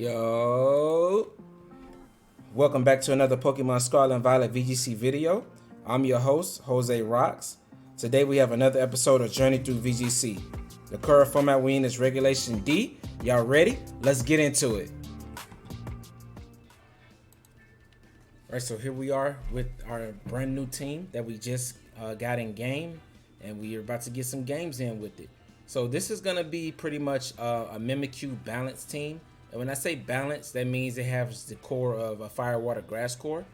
Yo, welcome back to another Pokemon Scarlet and Violet VGC video. I'm your host, Jose Rocks. Today we have another episode of Journey Through VGC. The current format we in is Regulation D. Y'all ready? Let's get into it. Alright, so here we are with our brand new team that we just got in game, and we are about to get some games in with it. So this is going to be pretty much a Mimikyu balanced team. And when I say balanced, that means it has the core of a fire, water, grass core,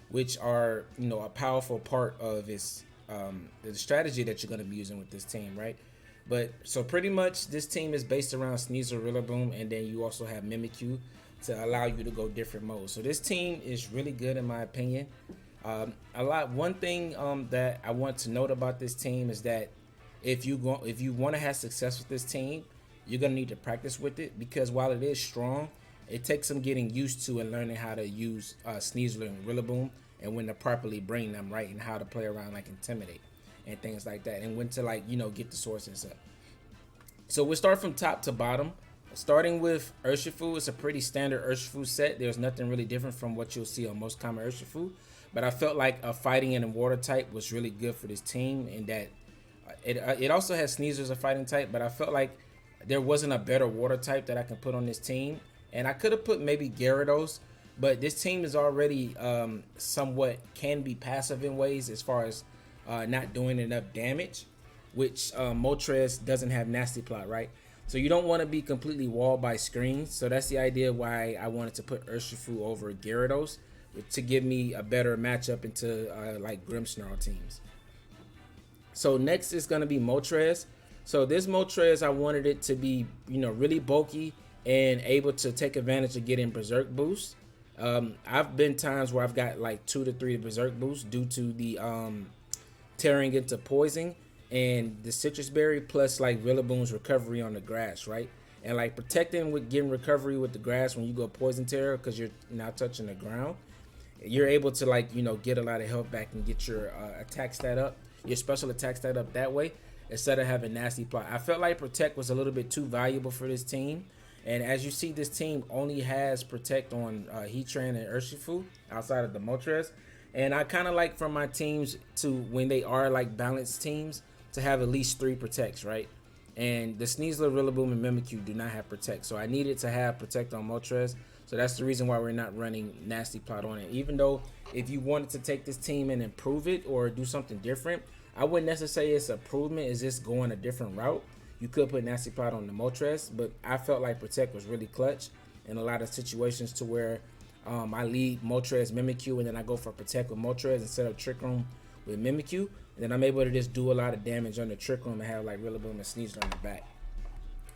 which are, a powerful part of its the strategy that you're going to be using with this team, right? But so pretty much this team is based around Sneasler, Rillaboom, and then you also have Mimikyu to allow you to go different modes. So this team is really good in my opinion. One thing that I want to note about this team is that if you want to have success with this team, you're going to need to practice with it, because while it is strong, it takes some getting used to and learning how to use Sneasler and Rillaboom and when to properly bring them, right, and how to play around like Intimidate and things like that, and when to get the sources up. So we'll start from top to bottom. Starting with Urshifu, it's a pretty standard Urshifu set. There's nothing really different from what you'll see on most common Urshifu, but I felt like a fighting and a water type was really good for this team, in that it also has Sneasler as a fighting type, but I felt like there wasn't a better water type that I can put on this team. And I could have put maybe Gyarados, but this team is already somewhat can be passive in ways as far as not doing enough damage, which Moltres doesn't have Nasty Plot, right? So you don't want to be completely walled by screens. So that's the idea why I wanted to put Urshifu over Gyarados, to give me a better matchup into like Grimmsnarl teams. So next is going to be Moltres. So this Moltres, I wanted it to be, really bulky and able to take advantage of getting Berserk boosts. I've been times where I've got like 2 to 3 Berserk boosts due to the tearing into poison and the citrus berry, plus like Rillaboom's recovery on the grass, right? And like protecting with getting recovery with the grass when you go poison terror, because you're now touching the ground, you're able to get a lot of health back and get your attack stat up, your special attack stat up that way, instead of having Nasty Plot. I felt like Protect was a little bit too valuable for this team. And as you see, this team only has Protect on Heatran and Urshifu outside of the Moltres. And I kind of like for my teams to, when they are like balanced teams, to have at least 3 Protects, right? And the Sneasler, Rillaboom, and Mimikyu do not have Protect. So I needed to have Protect on Moltres. So that's the reason why we're not running Nasty Plot on it. Even though if you wanted to take this team and improve it or do something different, I wouldn't necessarily say it's improvement, it's just going a different route. You could put Nasty Plot on the Moltres, but I felt like Protect was really clutch in a lot of situations, to where I lead Moltres, Mimikyu, and then I go for Protect with Moltres instead of Trick Room with Mimikyu. And then I'm able to just do a lot of damage on the Trick Room and have like Rillaboom and Sneasler on the back.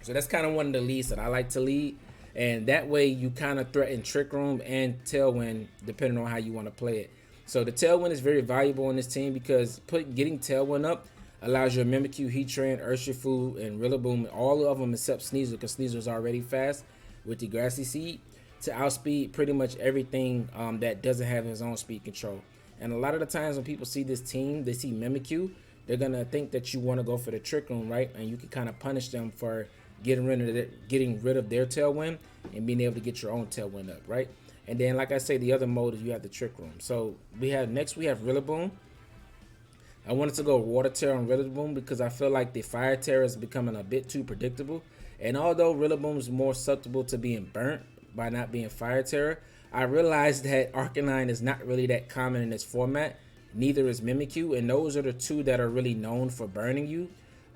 So that's kind of one of the leads that I like to lead. And that way you kind of threaten Trick Room and Tailwind depending on how you want to play it. So the Tailwind is very valuable on this team, because getting Tailwind up allows your Mimikyu, Heatran, Urshifu, and Rillaboom, all of them except Sneasler, because Sneasler is already fast with the Grassy Seed, to outspeed pretty much everything that doesn't have his own speed control. And a lot of the times when people see this team, they see Mimikyu, they're going to think that you want to go for the Trick Room, right? And you can kind of punish them for getting rid of their Tailwind and being able to get your own Tailwind up, right? And then, like I say, the other mode is you have the Trick Room. So we have Rillaboom. I wanted to go Water Tera on Rillaboom because I feel like the Fire Tera is becoming a bit too predictable. And although Rillaboom is more susceptible to being burnt by not being Fire Tera, I realized that Arcanine is not really that common in this format. Neither is Mimikyu, and those are the two that are really known for burning you.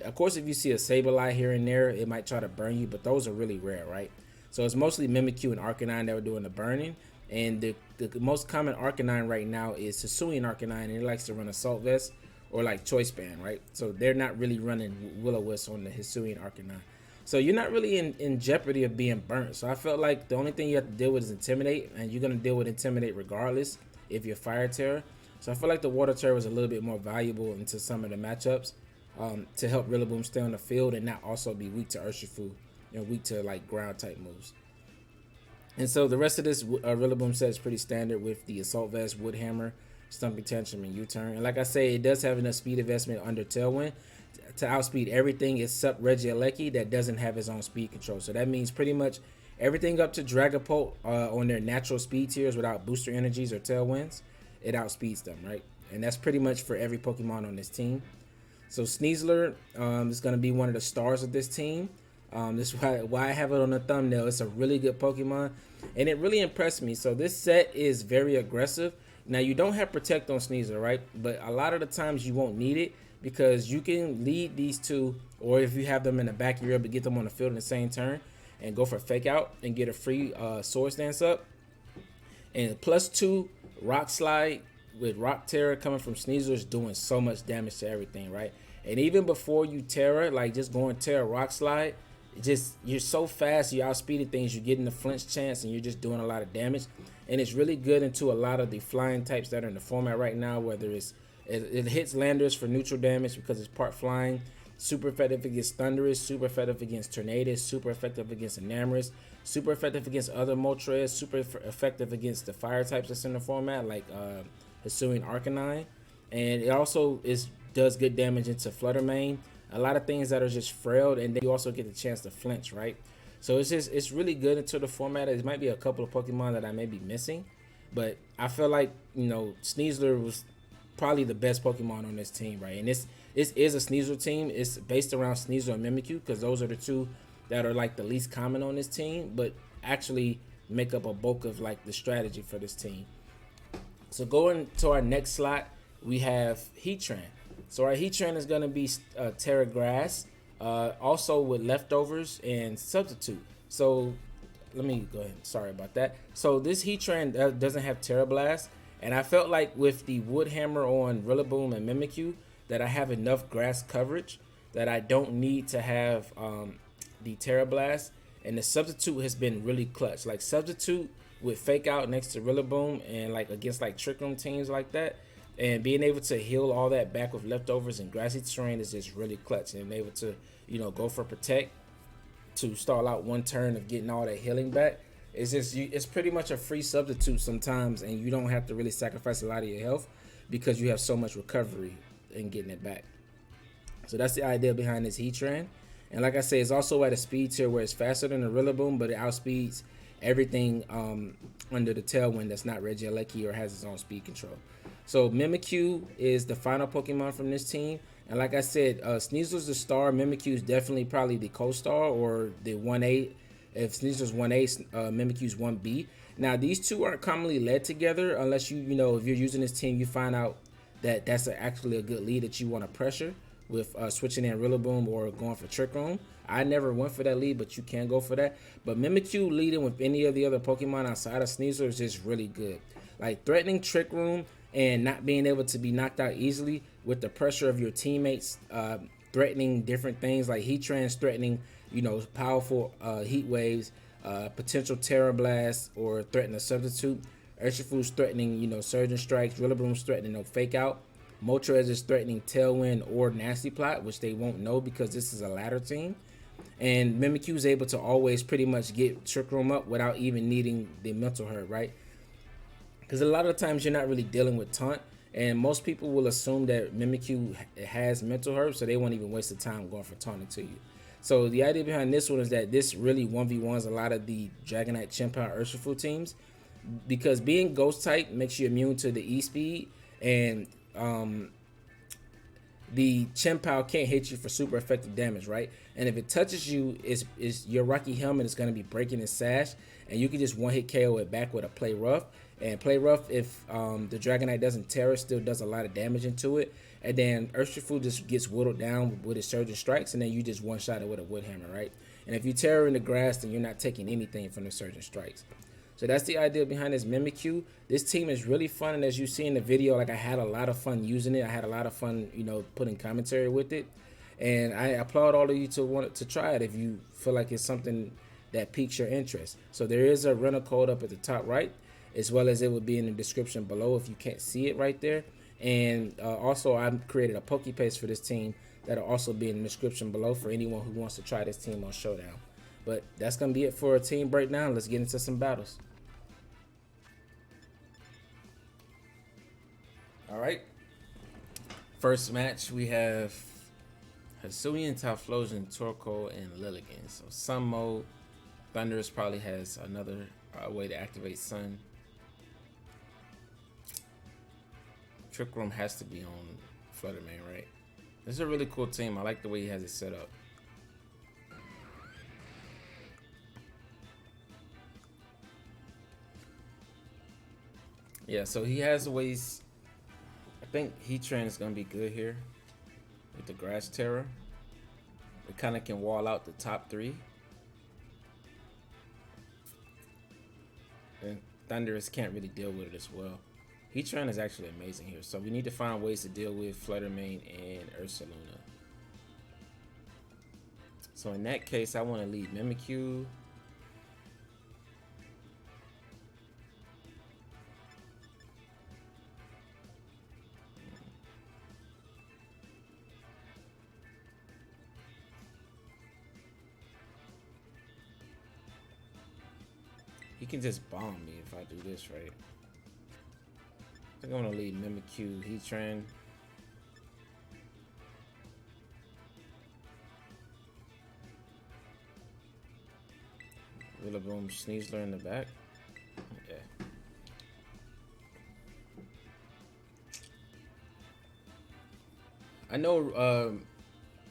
Of course, if you see a Sableye here and there, it might try to burn you, but those are really rare, right? So it's mostly Mimikyu and Arcanine that were doing the burning. And the most common Arcanine right now is Hisuian Arcanine, and it likes to run Assault Vest or like Choice Band, right? So they're not really running Will-O-Wisp on the Hisuian Arcanine. So you're not really in jeopardy of being burnt. So I felt like the only thing you have to deal with is Intimidate, and you're going to deal with Intimidate regardless if you're Fire Tera. So I feel like the Water Tera was a little bit more valuable into some of the matchups to help Rillaboom stay on the field and not also be weak to Urshifu, weak to like ground type moves. And so the rest of this Rillaboom set is pretty standard with the Assault Vest, Wood Hammer, Stumpy Tantrum, and U-Turn. And like I say, it does have enough speed investment under Tailwind to outspeed everything except Regieleki that doesn't have his own speed control. So that means pretty much Everything up to Dragapult on their natural speed tiers without booster energies or tailwinds, it outspeeds them, right? And that's pretty much for every Pokemon on this team. So Sneasler is going to be one of the stars of this team. This is why I have it on the thumbnail. It's a really good Pokemon, and it really impressed me. So this set is very aggressive. Now, you don't have Protect on Sneasler, right? But a lot of the times you won't need it because you can lead these two, or if you have them in the back, you're able to get them on the field in the same turn and go for Fake Out and get a free Swords Dance up. And +2 Rock Slide with Rock Tera coming from Sneasler is doing so much damage to everything, right? And even before you Tera, like just going Tera Rock Slide, you're so fast, you outspeeded things, you're getting the flinch chance, and you're just doing a lot of damage. And it's really good into a lot of the flying types that are in the format right now, whether it hits Landers for neutral damage because it's part flying, super effective against Thundurus, super effective against Tornadus, super effective against Enamorus, super effective against other Moltres, super effective against the fire types that's in the format, like Hisuian Arcanine. And it also does good damage into Flutter Mane, a lot of things that are just frailed, and then you also get the chance to flinch, right? So it's really good into the format. It might be a couple of Pokemon that I may be missing, but I feel like, you know, Sneasler was probably the best Pokemon on this team, right? And this is a Sneasler team. It's based around Sneasler and Mimikyu because those are the two that are like the least common on this team, but actually make up a bulk of like the strategy for this team. So going to our next slot, we have Heatran. So our Heatran is going to be Tera Grass, also with leftovers and substitute. So let me go ahead. Sorry about that. So this Heatran doesn't have Tera Blast, and I felt like with the Wood Hammer on Rillaboom and Mimikyu that I have enough grass coverage that I don't need to have the Tera Blast. And the substitute has been really clutch. Like substitute with Fake Out next to Rillaboom and like against like Trick Room teams like that. And being able to heal all that back with leftovers and grassy terrain is just really clutch. And able to, you know, go for Protect to stall out one turn of getting all that healing back. It's pretty much a free substitute sometimes, and you don't have to really sacrifice a lot of your health because you have so much recovery in getting it back. So that's the idea behind this Heatran. And like I said, it's also at a speed tier where it's faster than the Rillaboom, but it outspeeds everything under the Tailwind that's not Regieleki or has its own speed control. So Mimikyu is the final Pokemon from this team. And like I said, Sneasler's the star. Mimikyu is definitely probably the co-star or the 1A. If Sneasler's 1A, Mimikyu's 1B. Now, these two aren't commonly led together unless you know, if you're using this team, you find out that that's actually a good lead that you want to pressure with switching in Rillaboom or going for Trick Room. I never went for that lead, but you can go for that. But Mimikyu leading with any of the other Pokemon outside of Sneasler is just really good. Like threatening Trick Room and not being able to be knocked out easily with the pressure of your teammates, threatening different things like Heatran's threatening, you know, powerful heat waves, potential Tera Blast or threaten a substitute. Urshifu's threatening, you know, Surging Strikes. Rillaboom's threatening no Fake Out. Moltres is threatening Tailwind or Nasty Plot, which they won't know because this is a ladder team. And Mimikyu is able to always pretty much get Trick Room up without even needing the mental hurt, right? Because a lot of times you're not really dealing with taunt, and most people will assume that Mimikyu has mental hurt, so they won't even waste the time going for taunting to you. So the idea behind this one is that this really 1v1s a lot of the Dragonite, Chien-Pao, Urshifu teams, because being Ghost type makes you immune to the E-Speed, and the Chien-Pao can't hit you for super effective damage, right? And if it touches you, is your Rocky Helmet is going to be breaking its sash, and you can just one-hit KO it back with a Play Rough. And Play Rough, if the Dragonite doesn't Tera, still does a lot of damage into it. And then Urshifu just gets whittled down with his Surging Strikes, and then you just one-shot it with a Wood Hammer, right? And if you Tera in the grass, then you're not taking anything from the Surging Strikes. So that's the idea behind this Mimikyu. This team is really fun, and as you see in the video, like I had a lot of fun using it. I had a lot of fun, you know, putting commentary with it. And I applaud all of you to want to try it if you feel like it's something that piques your interest. So there is a rental code up at the top right, as well as it would be in the description below if you can't see it right there. And also I've created a Pokepaste for this team that'll also be in the description below for anyone who wants to try this team on Showdown. But that's going to be it for a team breakdown. Let's get into some battles. All right. First match, we have Hisuian, Typhlosion, Torkoal, and Lilligant. So Sun Mode, Thundurus probably has another way to activate Sun. Trick Room has to be on Flutter Mane, right? This is a really cool team. I like the way he has it set up. Yeah, so he has ways. I think Heatran is going to be good here with the Grass Terror. It kind of can wall out the top 3. And Thundurus can't really deal with it as well. Heatran is actually amazing here, so we need to find ways to deal with Flutter Mane and Ursaluna. So in that case, I want to lead Mimikyu. He can just bomb me if I do this right. I think I'm gonna lead Mimikyu, Heatran. Rillaboom, Sneasler in the back. Yeah. I know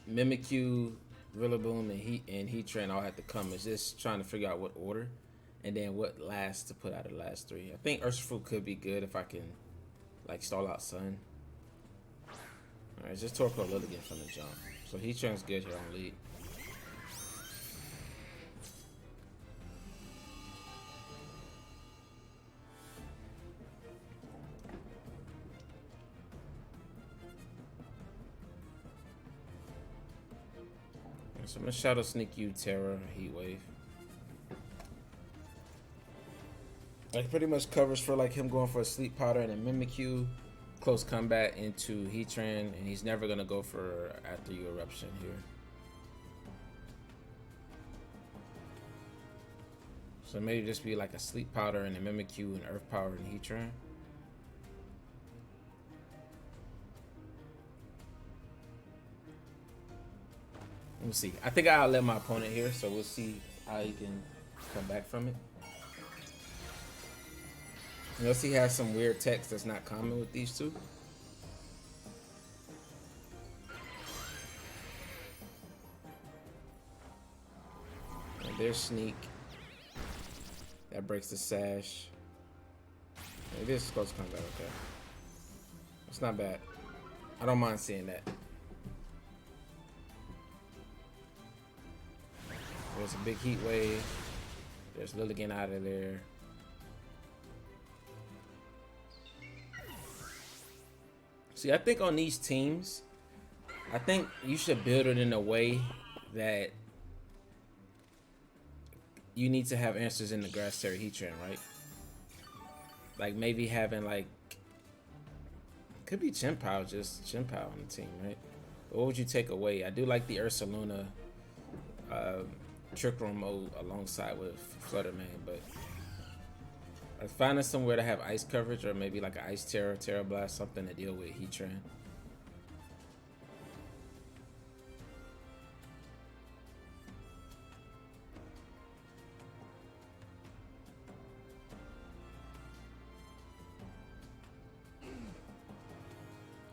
Mimikyu, Rillaboom, and Heatran all have to come. It's just trying to figure out what order, and then what last to put out of the last 3. I think Urshifu could be good if I can, like, stall out Sun. All right, just Torkoal Lilligant from the jump. So Heatran's good here on lead. So I'm gonna Shadow Sneak you, Terra, Heat Wave. Like pretty much covers for like him going for a Sleep Powder and a Mimikyu, close combat into Heatran, and he's never gonna go for after you Eruption here. So maybe just be like a Sleep Powder and a Mimikyu and Earth Power and Heatran. We'll see. I think I'll let my opponent here, so we'll see how he can come back from it. Unless he has some weird text that's not common with these two. And there's Sneak. That breaks the Sash. And this goes combat, okay. It's not bad. I don't mind seeing that. There's a big Heat Wave. There's Lilligant out of there. See, I think on these teams, I think you should build it in a way that you need to have answers in the Grass Terra Heatran, right? Like maybe having like, could be Chien-Pao, just Chien-Pao on the team, right? But what would you take away? I do like the Ursaluna Trick Room mode alongside with Flutter Mane, but finding somewhere to have ice coverage or maybe like an Ice Terror, Terra Blast, something to deal with Heatran.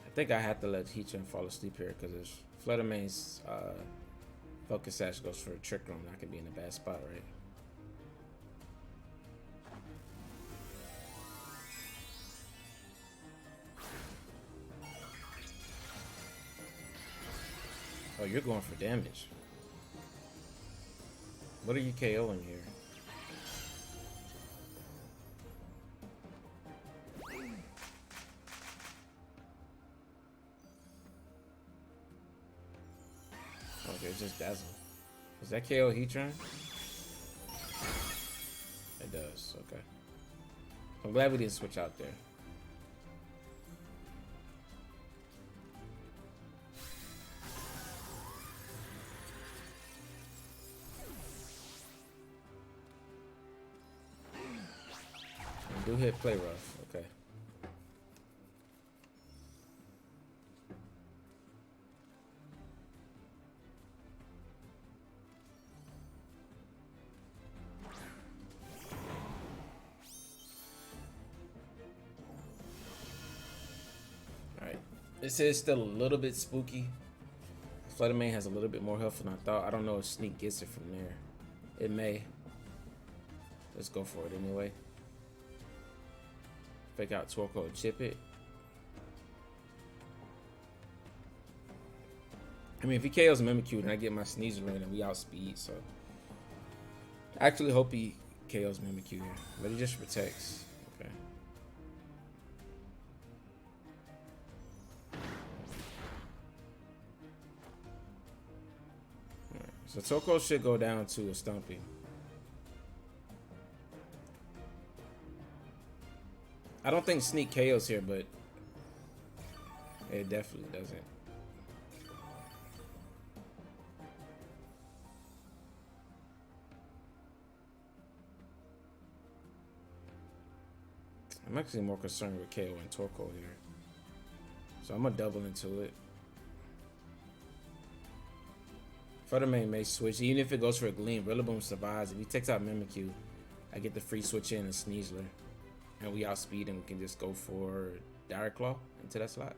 I think I have to let Heatran fall asleep here because if Flutter Mane's Focus Sash goes for a Trick Room, I could be in a bad spot, right? Oh, you're going for damage. What are you KOing here? Okay, it's just Dazzle. Does that KO Heatran? It does, okay. I'm glad we didn't switch out there. Do hit play rough, okay. This is still a little bit spooky. Fluttermane has a little bit more health than I thought. I don't know if Sneak gets it from there. It may. Let's go for it anyway. Fake out Torkoal and chip it. I mean, if he KOs Mimikyu, then I get my Sneasler in and we outspeed, so. I actually hope he KOs Mimikyu here, but he just protects. Okay. Alright, so Torkoal should go down to a Stumpy. I don't think Sneak KOs here, but it definitely doesn't. I'm actually more concerned with KO and Torkoal here. So I'm gonna double into it. Fluttermane may switch, even if it goes for a Gleam. Rillaboom survives. If he takes out Mimikyu, I get the free switch in and Sneasler. And we outspeed and we can just go for Direct Claw into that slot.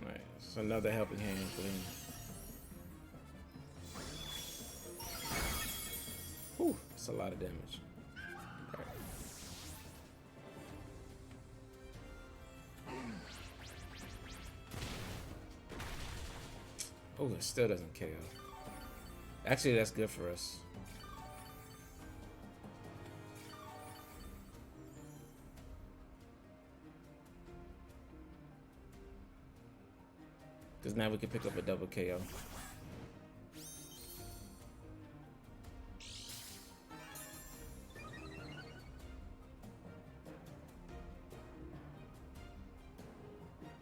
Alright, so another helping hand for him. Whew, that's a lot of damage. Right. Oh, it still doesn't KO. Actually, that's good for us. Because now we can pick up a double KO.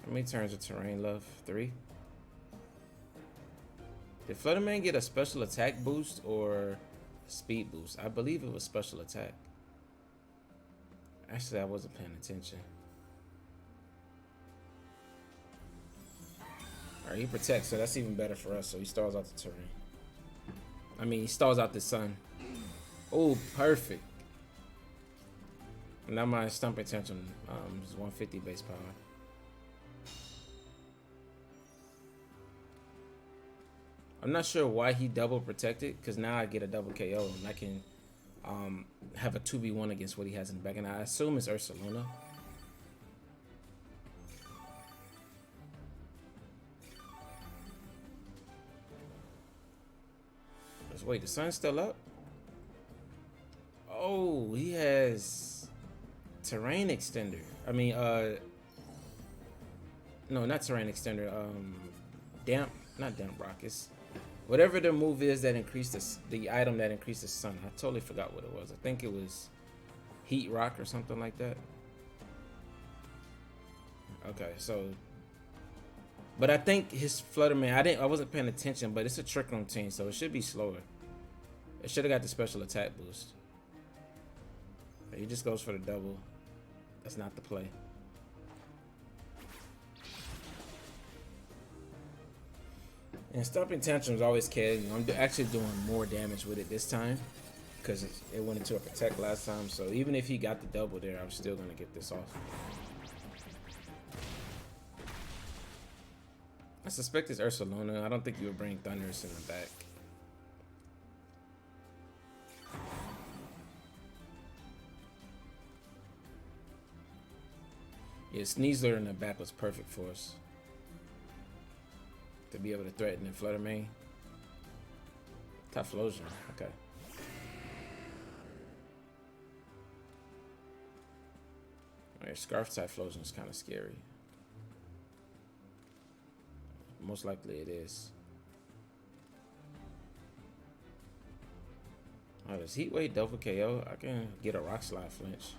How many turns of terrain left? 3. Did Fluttermane get a special attack boost or speed boost? I believe it was special attack. Actually, I wasn't paying attention. Alright, he protects, so that's even better for us. So he stalls out the terrain. I mean, he stalls out the sun. Oh, perfect. Now my Stump Intention is 150 base power. I'm not sure why he double protected, because now I get a double KO and I can have a 2v1 against what he has in the back. And I assume it's Ursaluna. Let's wait, the sun's still up? Oh, he has Terrain Extender. I mean, no, not Terrain Extender. Not Damp Rock. It's whatever the move is that increases the item that increases sun. I totally forgot what it was. I think it was Heat Rock or something like that. Okay, so, but I think his Fluttermane, I wasn't paying attention, but it's a Trick Room team, so it should be slower. It should have got the special attack boost. But he just goes for the double. That's not the play. And Stomping Tantrum's always kidding. I'm actually doing more damage with it this time because it went into a protect last time. So even if he got the double there, I'm still going to get this off. I suspect it's Ursaluna. I don't think you would bring Thundurus in the back. Yeah, Sneasler in the back was perfect for us. To be able to threaten the Fluttermane. Typhlosion, okay. Alright, Scarf Typhlosion is kind of scary. Most likely it is. Oh, does Heat Wave double KO? I can get a Rock Slide flinch.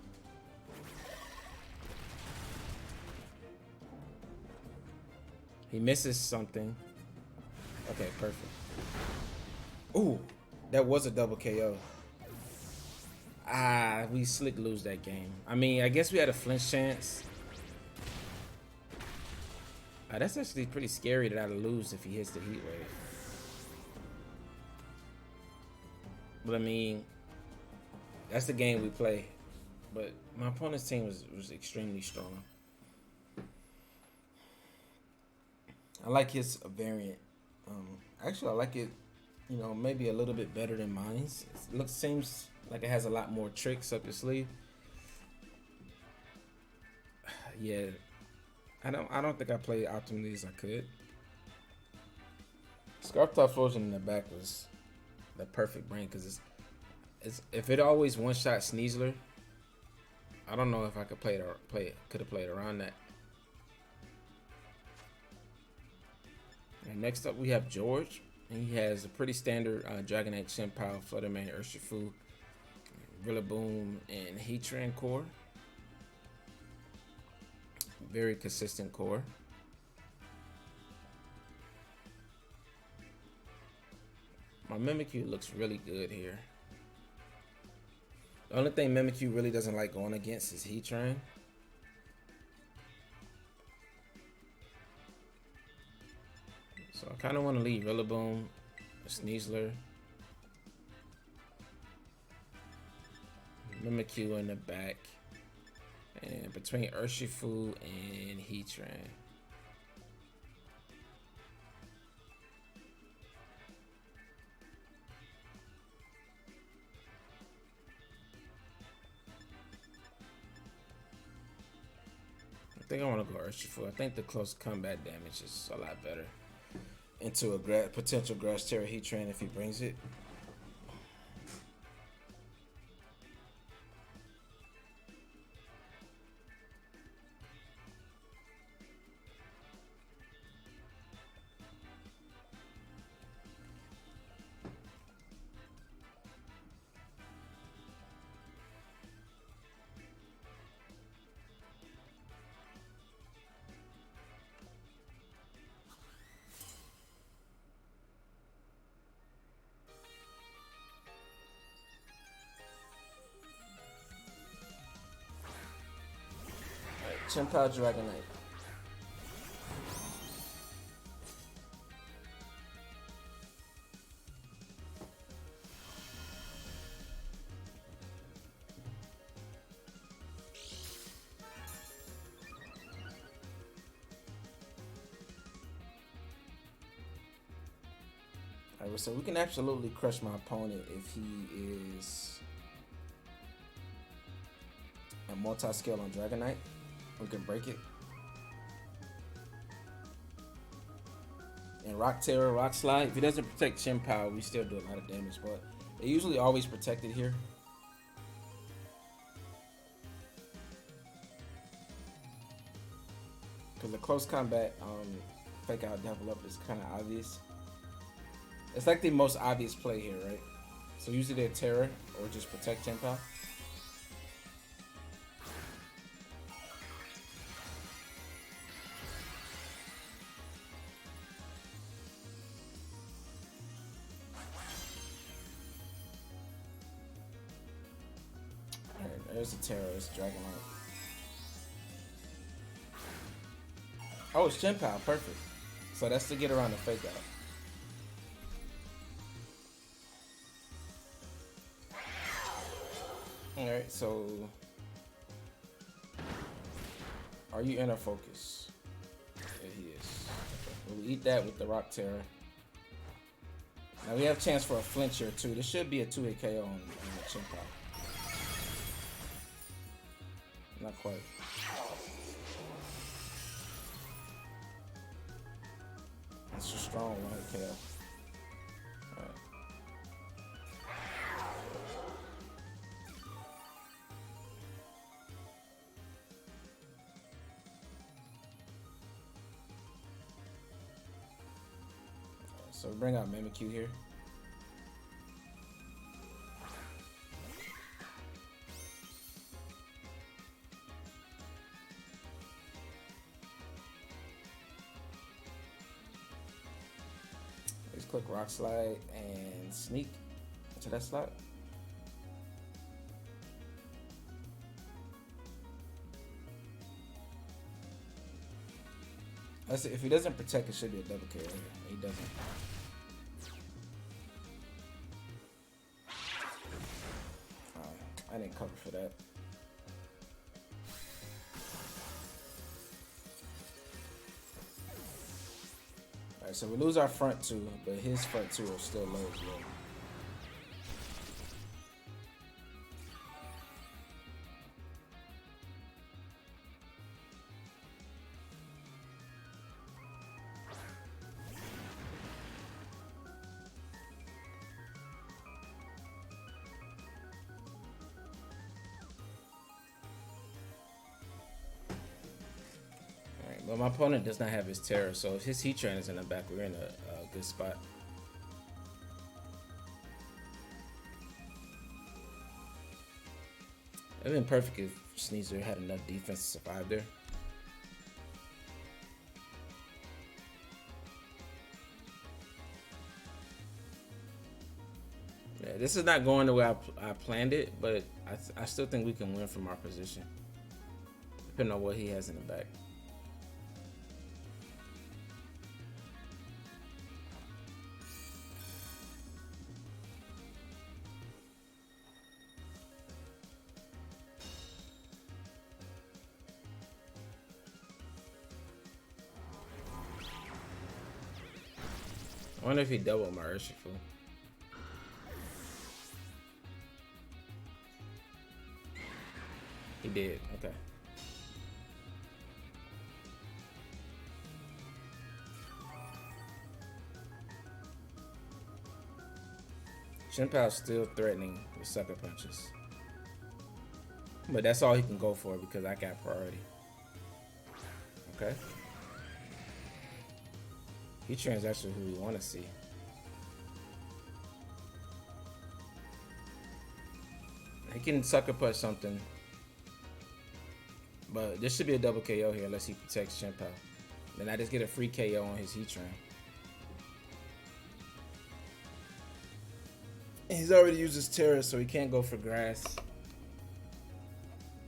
He misses something. Okay, perfect. Ooh, that was a double KO. We slick lose that game. I mean, I guess we had a flinch chance. That's actually pretty scary that I'd lose if he hits the heat wave. But I mean, that's the game we play. But my opponent's team was extremely strong. I like his variant. Actually, I like it, you know, maybe a little bit better than mine's. It seems like it has a lot more tricks up its sleeve. Yeah, I don't think I played optimally as I could. Scarf Top Explosion in the back was the perfect brain because it's if it always one shot Sneasler, I don't know if I could could have played around that. And next up we have George, and he has a pretty standard Dragonite, Chien-Pao, Fluttermane, Urshifu, Rillaboom, and Heatran core. Very consistent core. My Mimikyu looks really good here. The only thing Mimikyu really doesn't like going against is Heatran. So I kind of want to leave Rillaboom, Sneasler, Mimikyu in the back, and between Urshifu and Heatran. I think I want to go Urshifu. I think the close combat damage is a lot better into a potential Grass Tera Heatran if he brings it. Chien-Pao Dragonite. Alright, so we can absolutely crush my opponent if he is a multi-scale on Dragonite. We can break it. And Rock Tera Rockslide, if he doesn't protect Chien-Pao, we still do a lot of damage, but they usually always protected here. Because the close combat fake out double up is kind of obvious. It's like the most obvious play here, right? So usually they're Terror or just protect Chien-Pao. There's a terrorist Dragonite. Oh, it's Chien-Pao, perfect. So that's to get around the fake out. Alright, so are you inner focus? Yeah, he is. We'll eat that with the Rock Tera. Now we have a chance for a flinch here too. This should be a 2-hit KO on Chien-Pao. Not quite. It's a strong one KO. Alright. So we bring out Mimikyu here. Click Rock Slide and sneak into that slot. If he doesn't protect, it should be a double KO. He doesn't. I didn't cover for that. Alright, so we lose our front two, but his front two are still low as well. But my opponent does not have his Terror, so if his Heatran is in the back, we're in a good spot. It would have been perfect if Sneasler had enough defense to survive there. Yeah, this is not going the way I planned it, but I still think we can win from our position, depending on what he has in the back. I wonder if he doubled my Urshifu. He did, okay. Shinpow's still threatening with sucker punches. But that's all he can go for because I got priority. Okay. Heatran's actually who we want to see. He can sucker punch something. But this should be a double KO here unless he protects Shinpow. Then I just get a free KO on his Heatran. He's already used his Terror, so he can't go for grass.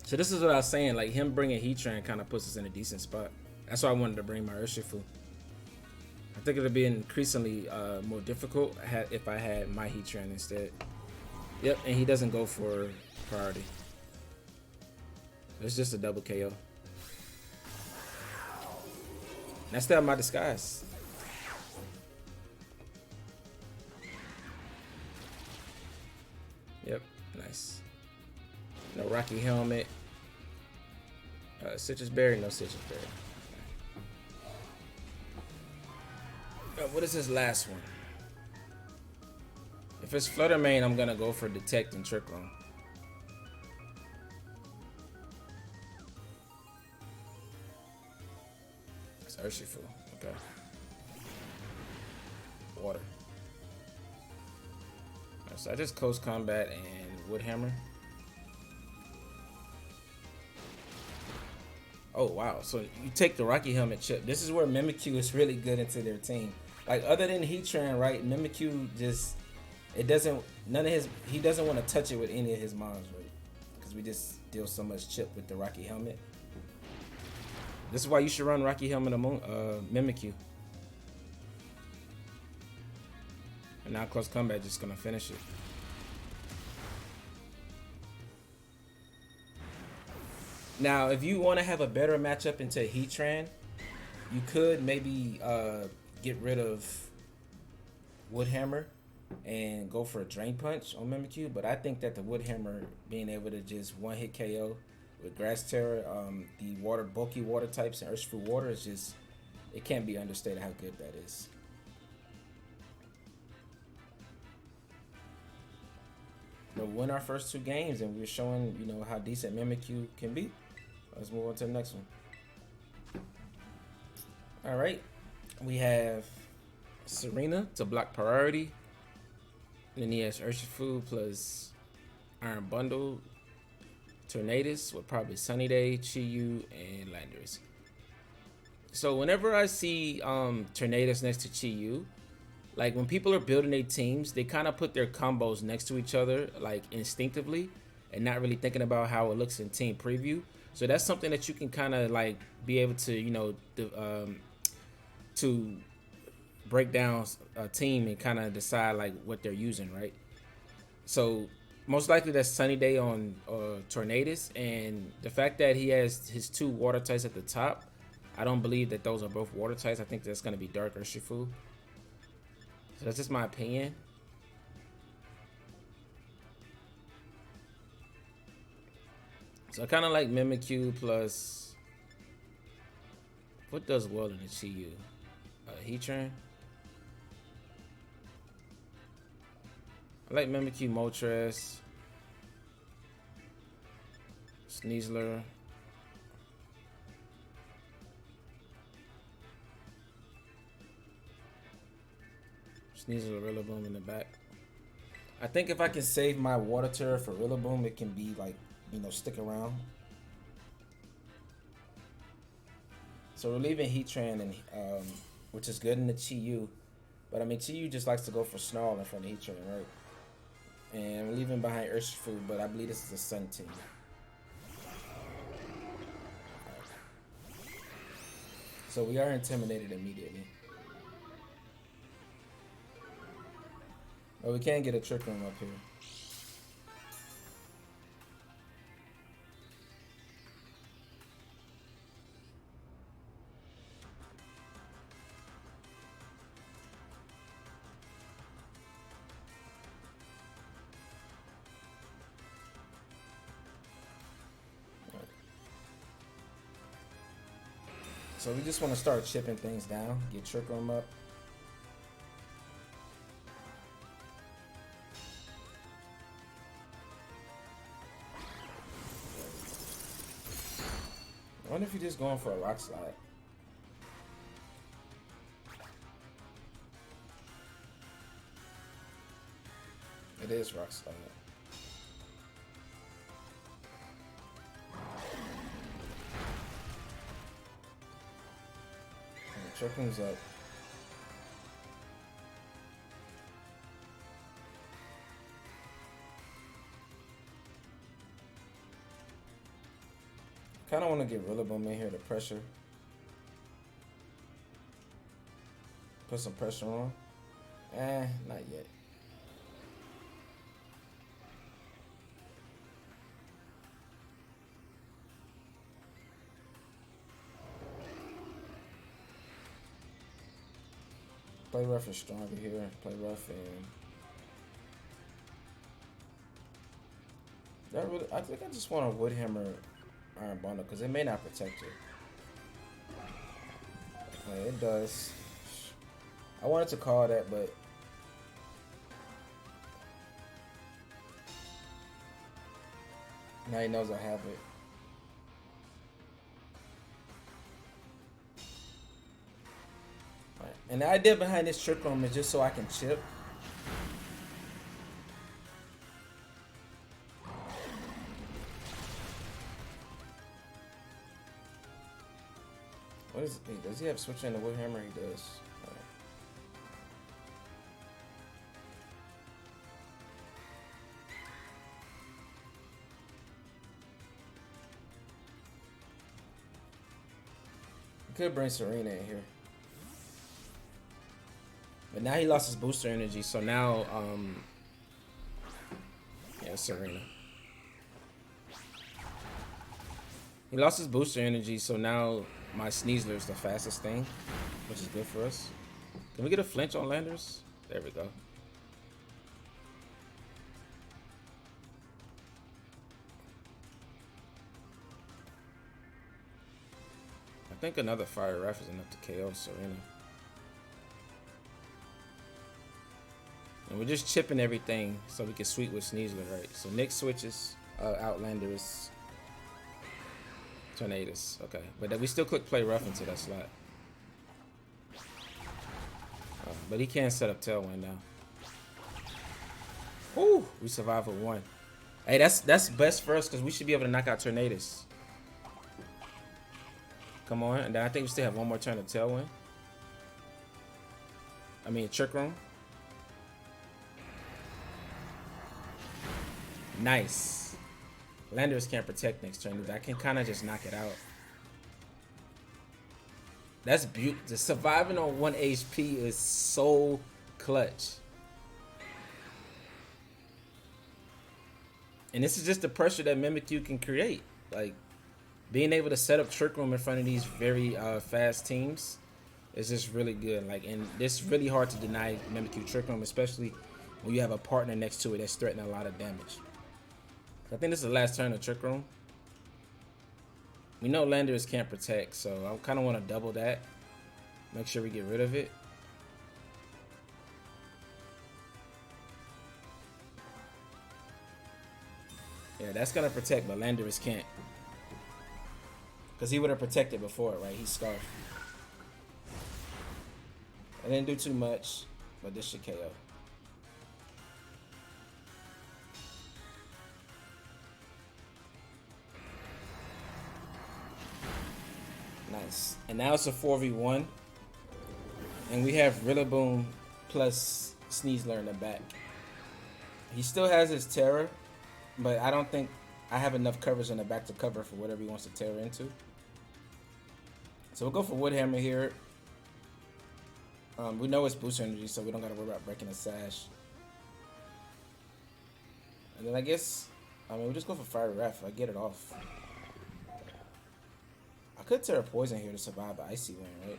So this is what I was saying, like him bringing Heatran kind of puts us in a decent spot. That's why I wanted to bring my Urshifu. I think it'll be increasingly more difficult if I had my Heatran instead. Yep, and he doesn't go for priority. It's just a double KO. That's still my disguise. Yep, nice. No Rocky Helmet. Citrus Berry, no Citrus Berry. What is this last one? If it's Flutter Mane, I'm gonna go for Detect and Trick Room. It's Urshifu, okay. Water. Right, so I just Coast Combat and Wood Hammer. Oh wow, so you take the Rocky Helmet chip. This is where Mimikyu is really good into their team. Like other than Heatran, right? Mimikyu just, he doesn't want to touch it with any of his mons, right? Because we just deal so much chip with the Rocky Helmet. This is why you should run Rocky Helmet among Mimikyu. And now Close Combat just gonna finish it. Now, if you want to have a better matchup into Heatran, you could maybe get rid of Wood Hammer and go for a Drain Punch on Mimikyu. But I think that the Wood Hammer being able to just one-hit KO with Grass Terror, the bulky water types, and Urshifu Water is just, it can't be understated how good that is. We'll win our first two games, and we're showing, you know, how decent Mimikyu can be. Let's move on to the next one. All right, we have Serena to block priority. And then he has Urshifu plus Iron Bundle, Tornadus with probably Sunny Day, Chiyu, and Landorus. So whenever I see Tornadus next to Chiyu, like when people are building their teams, they kind of put their combos next to each other, like instinctively, and not really thinking about how it looks in team preview. So that's something that you can kind of like be able to, you know, to break down a team and kind of decide like what they're using, right? So most likely that's Sunny Day on Tornadus, and the fact that he has his 2 water types at the top, I don't believe that those are both water types. I think that's going to be Dark Urshifu. So that's just my opinion. So I kind of like Mimikyu plus, what does well in the Chi-Yu? Heatran. I like Mimikyu, Moltres, Sneasler. Sneasler, Rillaboom in the back. I think if I can save my Water Tera for Rillaboom, it can be like, you know, stick around. So we're leaving Heatran, and which is good in the Chi-Yu. But I mean, Chi-Yu just likes to go for Snarl in front of Heatran, right? And we're leaving behind Urshifu, but I believe this is a Sun team. So we are intimidated immediately. But we can get a Trick Room up here. So we just want to start chipping things down, get Trick Room up. I wonder if you're just going for a Rock Slide. It is Rock Slide. Trick Room's up. Kind of want to get Rillaboom in here to pressure. Put some pressure on. Not yet. Play rough is stronger here. Play rough and that really. I think I just want a Woodhammer Iron Bundle because it may not protect it. Yeah, it does. I wanted to call that, but now he knows I have it. Right. And the idea behind this Trick Room is just so I can chip. What is it? Does he have switch in the Woodhammer? He does. Could bring Serena in here, but now he lost his booster energy, so now yeah, Serena. He lost his booster energy, so now my Sneasler is the fastest thing, which is good for us. Can we get a flinch on Landers? There we go. I think another Fire Ref is enough to KO Serena. And we're just chipping everything so we can sweep with Sneasler, right? So Nick switches, Outlander is Tornadus. Okay, but we still click Play Rough into that slot. But he can set up Tailwind now. Ooh, we survived with 1. Hey, that's best for us because we should be able to knock out Tornadus. Come on, and then I think we still have 1 more turn of Tailwind. I mean, Trick Room. Nice. Landers can't protect next turn. I can kind of just knock it out. That's beautiful. The surviving on 1 HP is so clutch. And this is just the pressure that Mimikyu can create. Like, being able to set up Trick Room in front of these very fast teams is just really good. Like, and it's really hard to deny Mimikyu Trick Room, especially when you have a partner next to it that's threatening a lot of damage. I think this is the last turn of Trick Room. We know Landers can't protect, so I kind of want to double that. Make sure we get rid of it. Yeah, that's going to protect, but Landers can't. Because he would have protected before, right? He's Scarf. I didn't do too much, but this should KO. Nice. And now it's a 4v1. And we have Rillaboom plus Sneasler in the back. He still has his Terra, but I don't think I have enough coverage in the back to cover for whatever he wants to Terra into. So we'll go for Wood Hammer here. We know it's booster energy, so we don't got to worry about breaking a sash. And then I guess, we'll just go for Fire Ref. I get it off. I could Terra Poison here to survive the Icy Wind, right?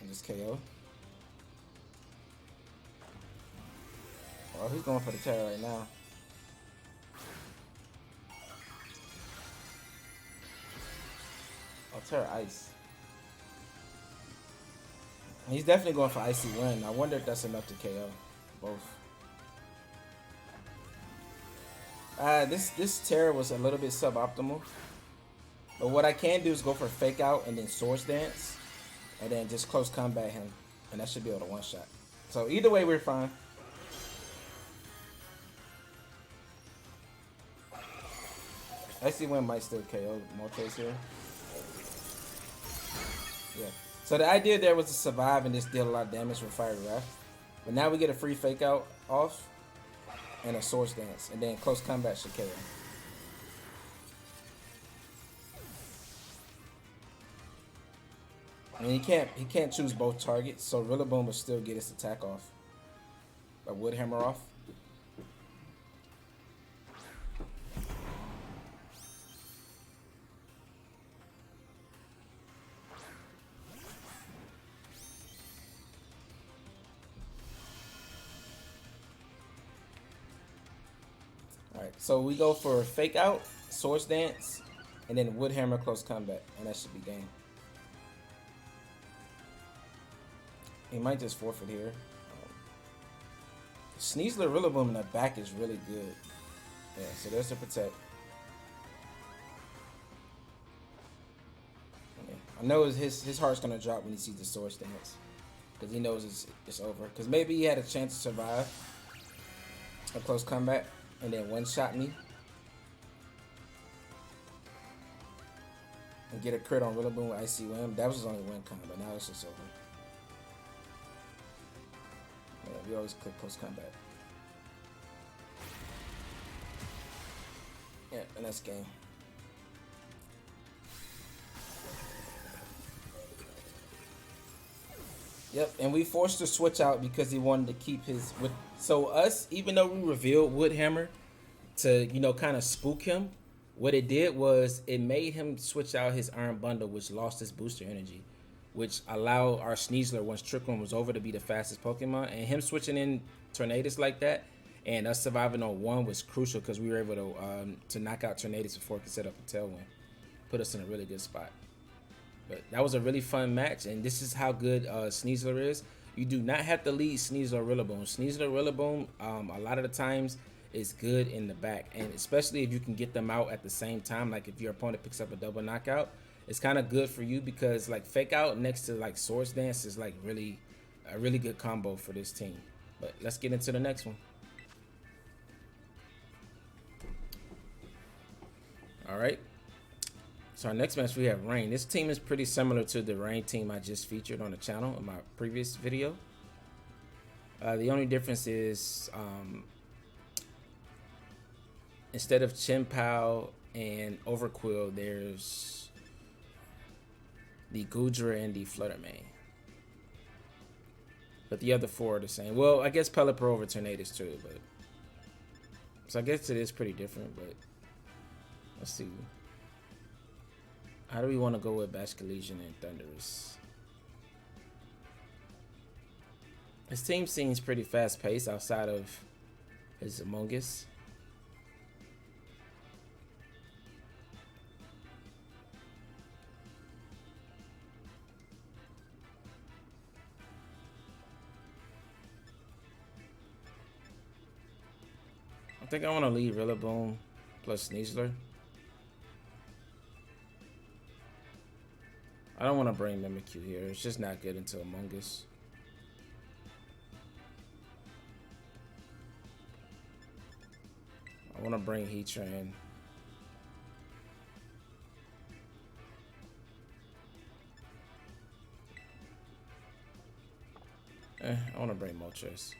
And just KO. Oh, he's going for the Terra right now. Oh, Terra Ice. He's definitely going for Icy Wind. I wonder if that's enough to KO both. This Terra was a little bit suboptimal. But what I can do is go for Fake Out and then Swords Dance. And then just close combat him. And that should be able to one-shot. So either way, we're fine. Icy Wind might still KO Moltres here. Yeah. So the idea there was to survive and just deal a lot of damage with Fire Wrath. But now we get a free Fake Out off and a Swords Dance, and then close combat should KO. And he can't choose both targets, so Rillaboom will still get his attack off. But Wood Hammer off. Alright, so we go for Fake Out, Swords Dance, and then Wood Hammer close combat, and that should be game. He might just forfeit here. Sneasler Rillaboom in the back is really good. Yeah, so there's the protect. Yeah, I know his heart's gonna drop when he sees the Swords Dance, because he knows it's over. Because maybe he had a chance to survive a close combat and then one-shot me and get a crit on Rillaboom with Icy Wind. That was his only win con, but now it's just over. Yeah, we always click close combat. Yeah, and that's game. Yep, and we forced to switch out because he wanted to keep his... So us, even though we revealed Wood Hammer to, kind of spook him, what it did was it made him switch out his Iron Bundle, which lost his booster energy, which allowed our Sneasler, once Trick Room was over, to be the fastest Pokemon. And him switching in Tornadus like that and us surviving on 1 was crucial because we were able to knock out Tornadus before it could set up a Tailwind. Put us in a really good spot. But that was a really fun match, and this is how good Sneasler is. You do not have to lead Sneasler Rillaboom. Sneasler Rillaboom, a lot of the times, is good in the back, and especially if you can get them out at the same time. Like if your opponent picks up a double knockout, it's kind of good for you because like Fake Out next to like Swords Dance is like a really good combo for this team. But let's get into the next one. All right. So our next match we have Rain. This team is pretty similar to the Rain team I just featured on the channel in my previous video. The only difference is instead of Chien-Pao and Overquill, there's the Goodra, and the Fluttermane. But the other 4 are the same. Well, I guess Pelipper over Tornadus too, but so I guess it is pretty different, but let's see. How do we want to go with Basculegion and Thundurus? His team seems pretty fast paced outside of his Among Us. I think I want to lead Rillaboom plus Sneasler. I don't want to bring Mimikyu here. It's just not good into Among Us. I want to bring Heatran. I want to bring Moltres.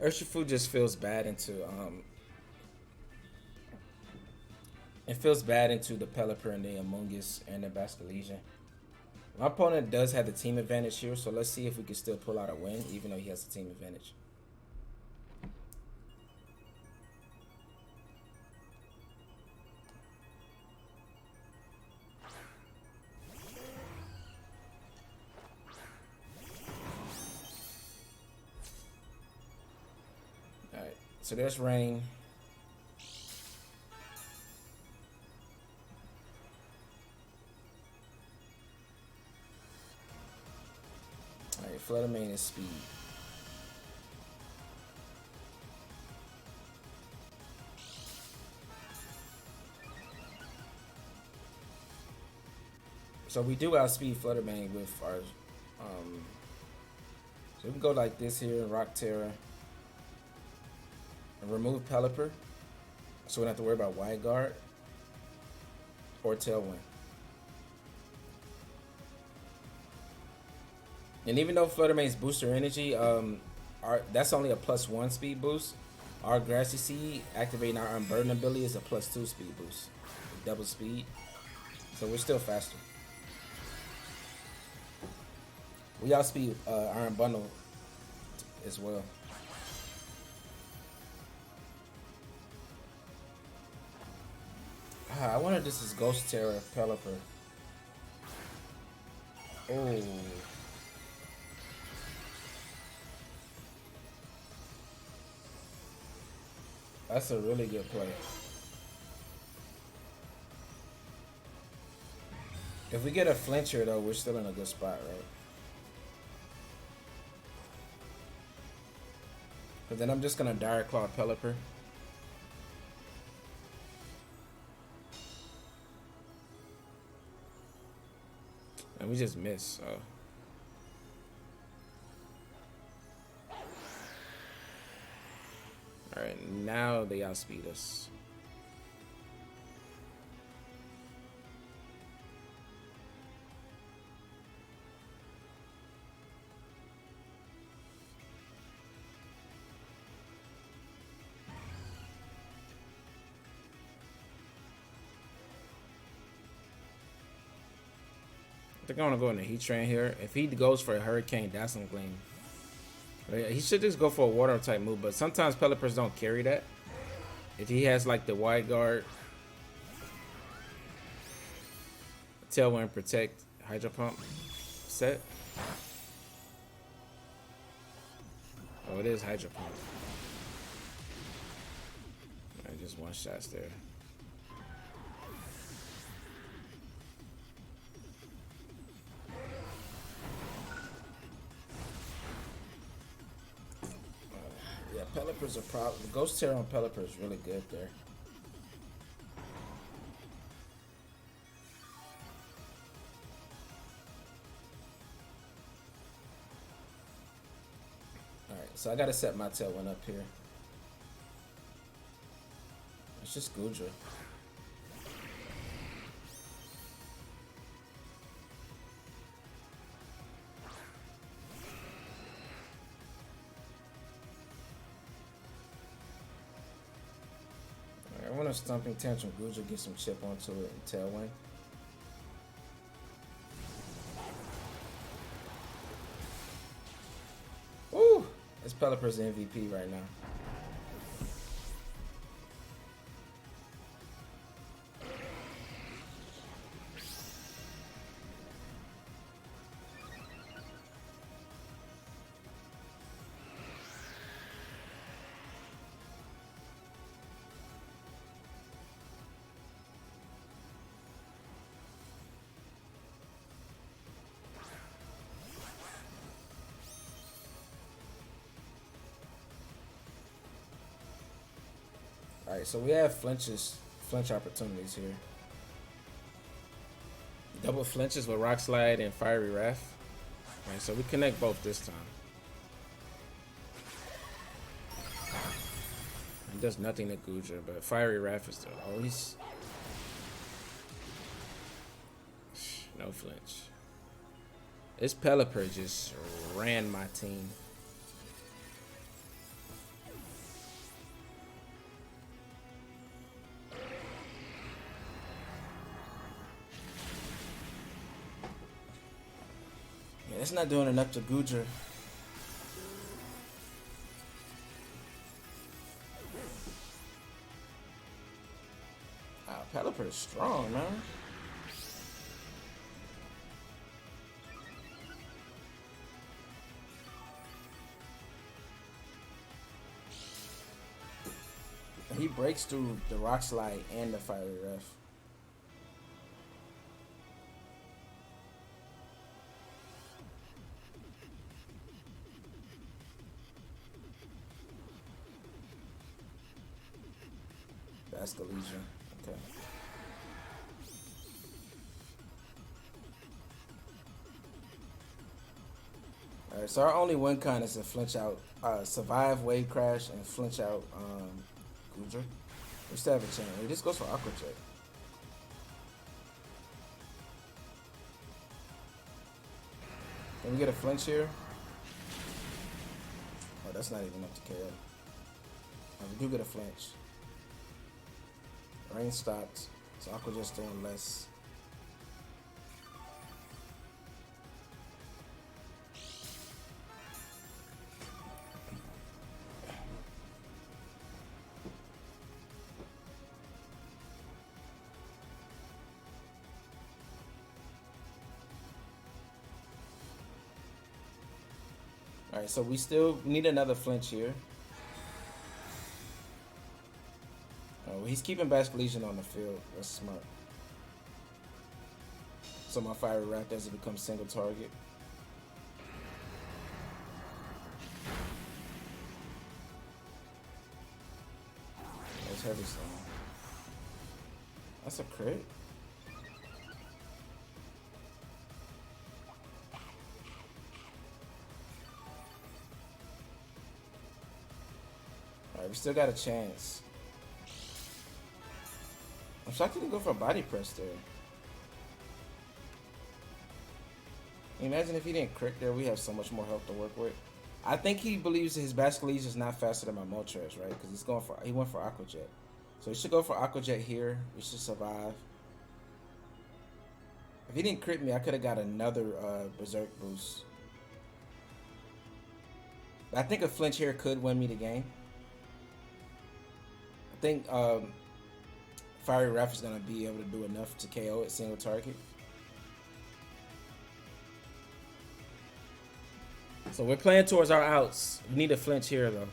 Urshifu just feels bad into it feels bad into the Pelipper and the Among Us and the Basculegion. My opponent does have the team advantage here, so let's see if we can still pull out a win, even though he has the team advantage. Alright, so there's Rain. Fluttermane is speed. So we do outspeed Fluttermane with our so we can go like this here, Rock Tera, and remove Pelipper, so we don't have to worry about Wide Guard or Tailwind. And even though Fluttermane's booster energy, that's only a +1 speed boost. Our Grassy Seed activating our Unburden ability is a +2 speed boost, double speed. So we're still faster. We outspeed Iron Bundle as well. I wonder if this is Ghost Terra Pelipper. Oh. That's a really good play. If we get a flincher though, we're still in a good spot, right? But then I'm just gonna Dire Claw Pelipper. And we just miss. Alright, now they outspeed us. I think I want to go in the Heatran here. If he goes for a Hurricane Dazzling Gleam, he should just go for a water type move, but sometimes Pelippers don't carry that. If he has like the Wide Guard, Tailwind, Protect, Hydro Pump set. Oh, it is Hydro Pump. Alright, just one shots there. Pelipper's a problem. Ghost Terra on Pelipper is really good there. Alright, so I gotta set my Tailwind up here. It's just Goodra. I want a Stomping Tantrum Goodra, get some chip onto it and Tailwind. This Pelipper's the MVP right now. Alright, so we have flinch opportunities here. Double flinches with Rock Slide and Fiery Wrath. Alright, so we connect both this time. It does nothing to Guja, but Fiery Wrath is still always no flinch. This Pelipper just ran my team. Yeah, it's not doing enough to Guja. Wow, Pelipper is strong, man. He breaks through the Rock Slide and the Fiery Wrath. That's the Legion. Okay. Alright, so our only win con is to flinch out, survive Wave Crash and flinch out Guja. We still have a chance. Hey, this goes for Aqua Jet. Can we get a flinch here? Oh, that's not even up to KO. We do get a flinch. Rain stopped, so Aqua Jet's doing less. Alright, so we still need another flinch here. Oh, he's keeping Basque Legion on the field. That's smart. So my Fiery Wrath doesn't become single target. That's Heavy Stone. That's a crit. Alright, we still got a chance. I'm shocked he didn't go for a body press there. Imagine if he didn't crit there, we have so much more health to work with. I think he believes his Basque Legion is not faster than my Moltres, right? Because he went for Aqua Jet. So he should go for Aqua Jet here. We should survive. If he didn't crit me, I could have got another Berserk boost. I think a flinch here could win me the game. I think Fiery Wrath is going to be able to do enough to KO at single target. So we're playing towards our outs. We need a flinch here, though.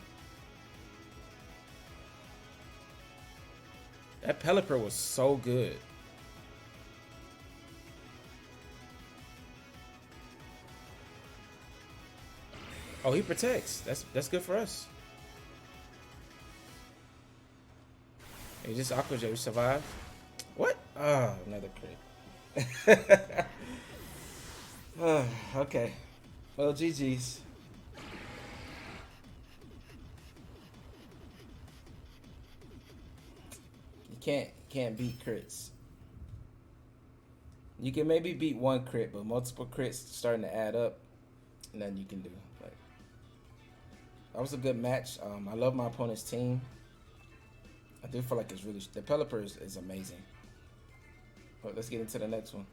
That Pelipper was so good. Oh, he protects. That's good for us. Hey, just Aqua Jet, we survive. What? Oh, another crit. Okay. Well, GG's. You can't beat crits. You can maybe beat one crit, but multiple crits starting to add up, nothing you can do. Like, that was a good match. I love my opponent's team. I do feel like it's really the Pelipper is amazing. But let's get into the next one.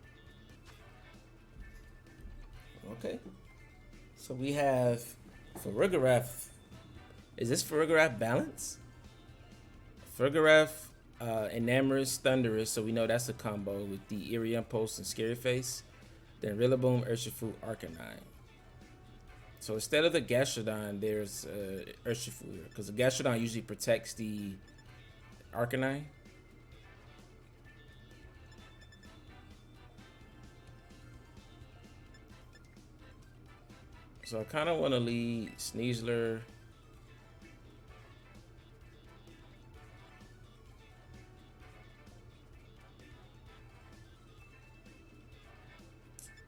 Okay. So we have for Rigarath, Is this Farigiraf balance? Farigiraf, Enamorous, Thundurus, so we know that's a combo with the Eerie Impulse and Scary Face. Then Rillaboom, Urshifu, Arcanine. So instead of the Gastrodon, there's Urshifu here, because the Gastrodon usually protects the Arcanine. So I kind of want to lead Sneasler.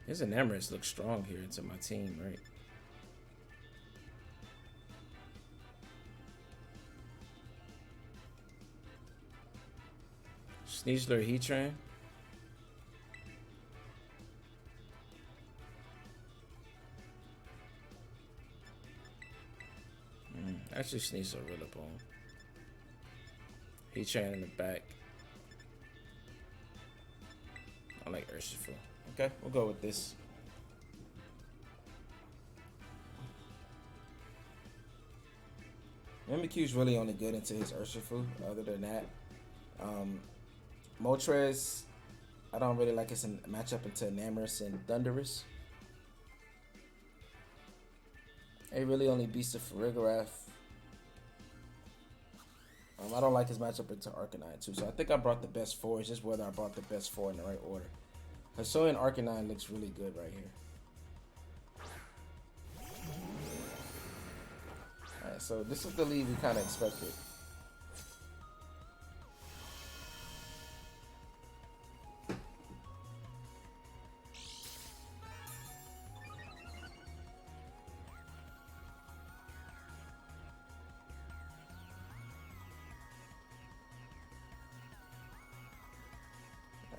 His Enamorous looks strong here into my team, right? Sneasler, Heatran. Actually, Sneasler, Rillaboom. Heatran in the back. I like Urshifu. Okay, we'll go with this. Mimikyu's really only good into his Urshifu. Other than that, Moltres, I don't really like his matchup into Enamorous and Thundurus. It really only beats the Farigiraf. I don't like his matchup into Arcanine too, so I think I brought the best four. It's just whether I brought the best four in the right order. Hisuian Arcanine looks really good right here. Alright, so this is the lead we kind of expected.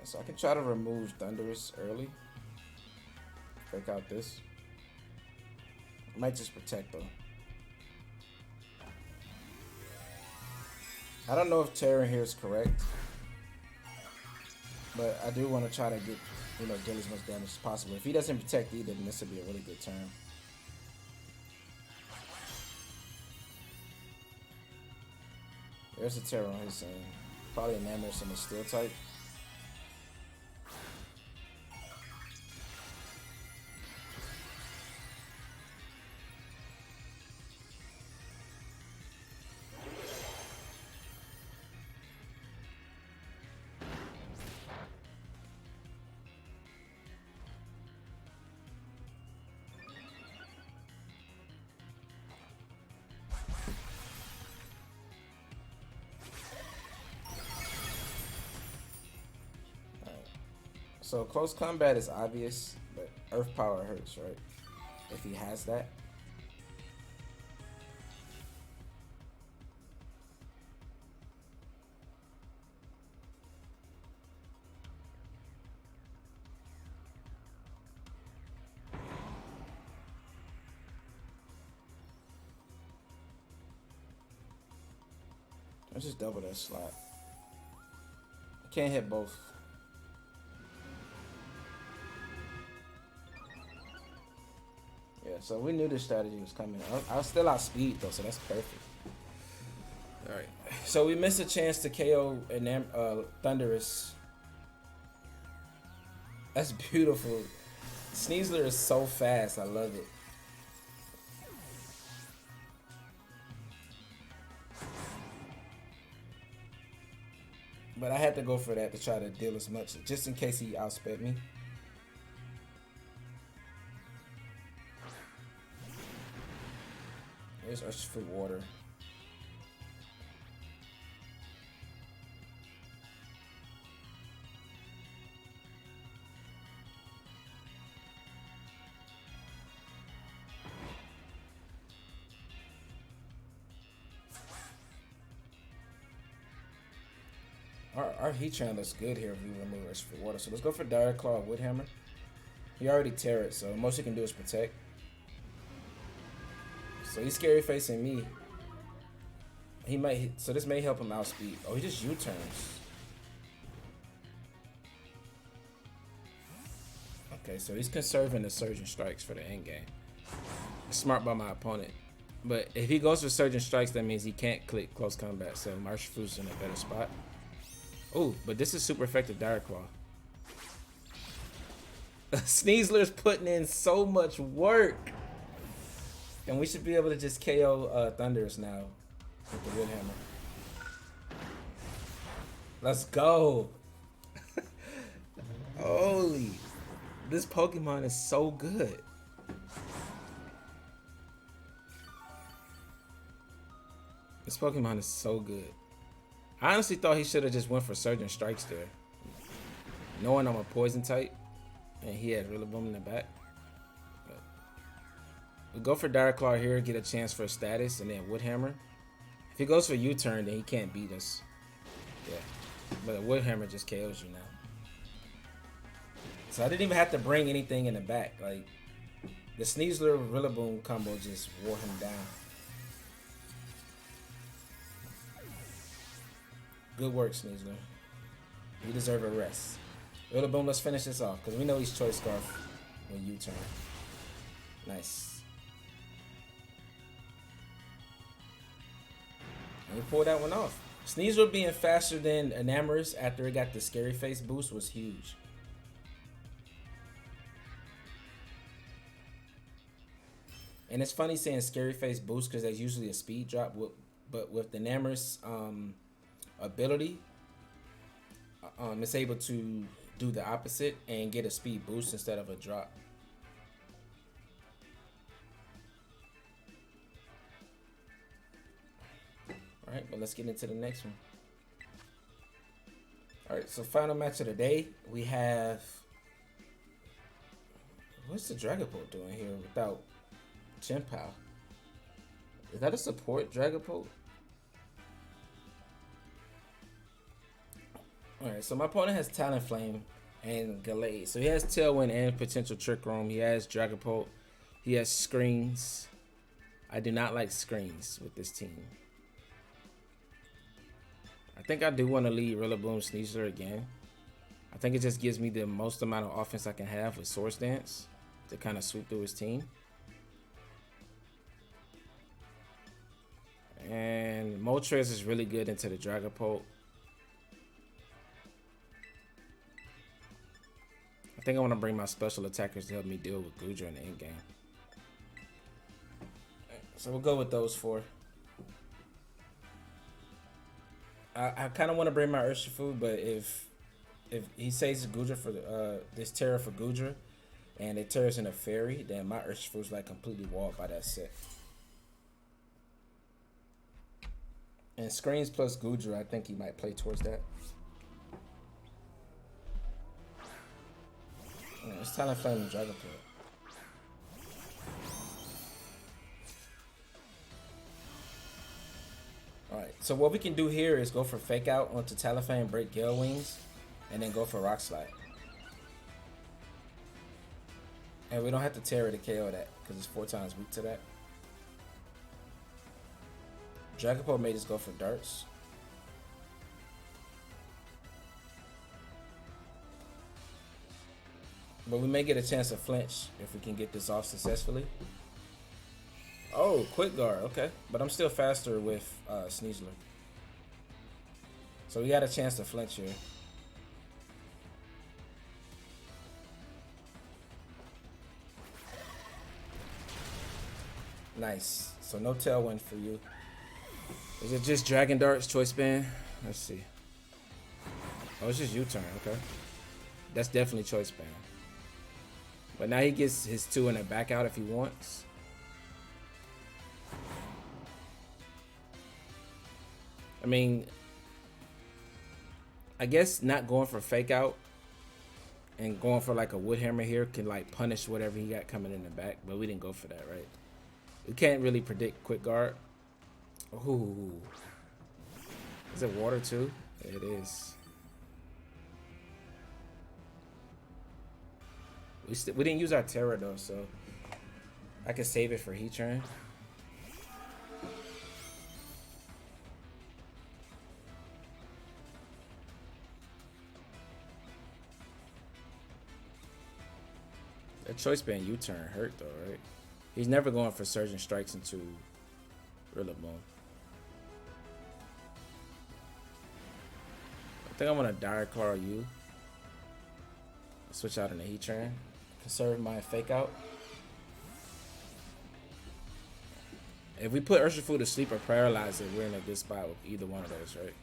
So I can try to remove Thundurus early. Fake out this. I might just protect though. I don't know if Terra here is correct, but I do want to try to get, deal as much damage as possible. If he doesn't protect either, then this would be a really good turn. There's a Terra on his side. Probably Enamorous in the Steel type. So close combat is obvious, but Earth Power hurts, right? If he has that. Let's just double that slot. I can't hit both. Yeah, so we knew this strategy was coming. I was still outspeed though, so that's perfect. Alright, so we missed a chance to KO Thundurus. That's beautiful. Sneasler is so fast, I love it. But I had to go for that to try to deal as much, just in case he outsped me. There's Urshifu water. Our Heatran looks good here if we remove Urshifu water. So let's go for Dire Claw Wood Hammer. He already tear it, so most he can do is protect. So he's scary facing me. He might, so this may help him outspeed. Oh, he just U-turns. Okay, so he's conserving the Surging Strikes for the end game. Smart by my opponent. But if he goes for Surging Strikes, that means he can't click Close Combat. So Urshifu's in a better spot. Oh, but this is super effective Direct Claw. Sneasler's putting in so much work. And we should be able to just KO Thundurus now with the Wood Hammer. Let's go. Holy. This Pokemon is so good. This Pokemon is so good. I honestly thought he should have just went for Surging Strikes there. Knowing I'm a Poison type. And he had Rillaboom in the back. But we go for Direct Claw here, get a chance for a status, and then Wood Hammer. If he goes for U-turn, then he can't beat us. Yeah. But a Wood Hammer just KOs you now. So I didn't even have to bring anything in the back. Like, the Sneasler Rillaboom combo just wore him down. Good work, Sneasler. You deserve a rest. Rillaboom, let's finish this off, because we know he's Choice Scarf when you turn. Nice. And we pulled that one off. Sneasler being faster than Enamorous after it got the Scary Face boost was huge. And it's funny saying Scary Face boost because that's usually a speed drop, but with the Enamorous ability, it's able to do the opposite and get a speed boost instead of a drop. Alright, but let's get into the next one. Alright, so final match of the day, we have... What's the Dragapult doing here without Chien-Pao? Is that a support Dragapult? Alright, so my opponent has Talonflame and Galar. So he has Tailwind and potential Trick Room. He has Dragapult. He has Screens. I do not like Screens with this team. I think I do want to lead Rillaboom Sneasler again. I think it just gives me the most amount of offense I can have with Swords Dance to kind of sweep through his team. And Moltres is really good into the Dragapult. I think I want to bring my special attackers to help me deal with Goodra in the end game. So we'll go with those four. I kind of want to bring my Urshifu, but if he saves Goodra for this Tera for Goodra, and it tears in a fairy, then my Urshifu's like completely walled by that set. And Screens plus Goodra, I think he might play towards that. It's Talonflame and Dragapult. Alright, so what we can do here is go for Fake Out onto Talonflame, break Gale Wings, and then go for Rock Slide. And we don't have to Tera to KO that, because it's 4 times weak to that. Dragapult may just go for Darts. But we may get a chance to flinch if we can get this off successfully. Oh, Quick Guard, okay. But I'm still faster with Sneasler. So we got a chance to flinch here. Nice. So no Tailwind for you. Is it just Dragon Darts, Choice Band? Let's see. Oh, it's just U-turn, okay. That's definitely Choice Band. But now he gets his 2 in the back out if he wants. I mean, I guess not going for Fake Out and going for like a Wood Hammer here can like punish whatever he got coming in the back. But we didn't go for that, right? We can't really predict Quick Guard. Ooh. Is it water too? It is. We didn't use our Tera though, so I can save it for Heatran. That Choice Band U-turn hurt though, right? He's never going for Surging Strikes into Rillaboom. I think I'm gonna Dire Claw you. Switch out in the Heatran. Conserve my fake out. If we put Urshifu to sleep or paralyze it, we're in a good spot with either one of those, right?